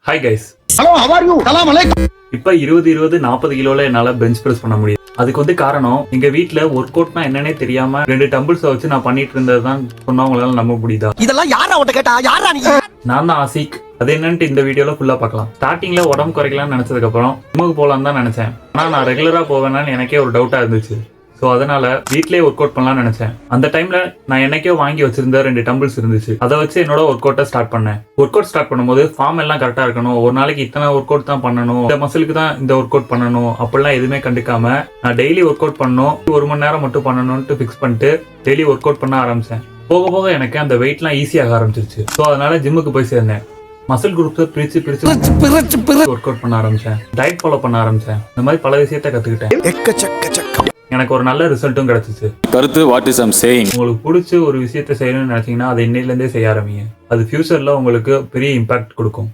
Hi guys. Hello, how are you? சலாம் அலைக்கும். இப்ப 20-40 கிலோல என்னால பெஞ்ச் பிரஸ் பண்ண முடியும். அதுக்கு காரணம் எங்க வீட்ல ஒர்க் அவுட்னா என்னன்னே தெரியாம 2 டம்பிள்ஸ் வச்சு நான் பண்ணிட்டு இருந்ததுதான் சொன்னவங்களால நம்ப முடியுதா? இதெல்லாம் யாரா உன்கிட்ட கேட்டா? யாரா நீ? நான் தான் ஆசிக். அது என்னன்னு இந்த வீடியோல ஃபுல்லா பார்க்கலாம். ஸ்டார்டிங்ல உடம்பு குறைக்கலாம்னு நினைச்சதுக்கு அப்புறம் ஜிம்முக்கு போலான்னு தான் நினைச்சேன். ஆனா நான் ரெகுலரா போவேனான்னு எனக்கே ஒரு டவுட்டா இருந்துச்சு. ஸோ அதனால வீட்லயே ஒர்க் அவுட் பண்ணலாம்னு நினைச்சேன். அந்த டைம்ல நான் என்னைக்கோ வாங்கி வச்சிருந்த 2 டம்பிள்ஸ் இருந்துச்சு. அதை வச்சு என்னோட ஒர்க் அவுட்டை ஸ்டார்ட் பண்ணேன். ஒர்க் அவுட் ஸ்டார்ட் பண்ணும்போது ஃபார்ம் எல்லாம் கரெக்டா இருக்கணும், ஒரு நாளைக்கு இத்தனை ஒர்க் அவுட் தான் பண்ணணும், இந்த மசிலுக்கு தான் இந்த ஒர்க் அவுட் பண்ணணும் அப்படிலாம் எதுவுமே கண்டுக்காம நான் டெய்லி ஒர்க் அவுட் பண்ணணும், 1 மணி நேரம் மட்டும் பண்ணணும்னு ஃபிக்ஸ் பண்ணிட்டு டெய்லி ஒர்க் அவுட் பண்ண ஆரம்பிச்சேன். போக போக எனக்கு அந்த வெயிட்லாம் ஈஸியாக ஆரம்பிச்சிருச்சு. ஸோ அதனால ஜிம்முக்கு போய் சேர்ந்தேன். மசில் குரூப்ஸை பிரிச்சு ஒர்க் அவுட் பண்ண ஆரம்பிச்சேன். டயட் ஃபாலோ பண்ண ஆரம்பிச்சேன். இந்த மாதிரி பல விஷயத்த கத்துக்கிட்டேன். எனக்கு ஒரு நல்ல ரிசல்ட்டும் கிடைச்சிச்சு. கருத்து வாட் இஸ் ஐம் சேயிங். உங்களுக்கு பிடிச்ச ஒரு விஷயத்தை செய்யணும்னு நினைச்சீங்கன்னா அதை இன்னையில இருந்தே செய்ய ஆரம்பிங்க. அது ஃபியூச்சர்ல உங்களுக்கு பெரிய இம்பாக்ட் கொடுக்கும்.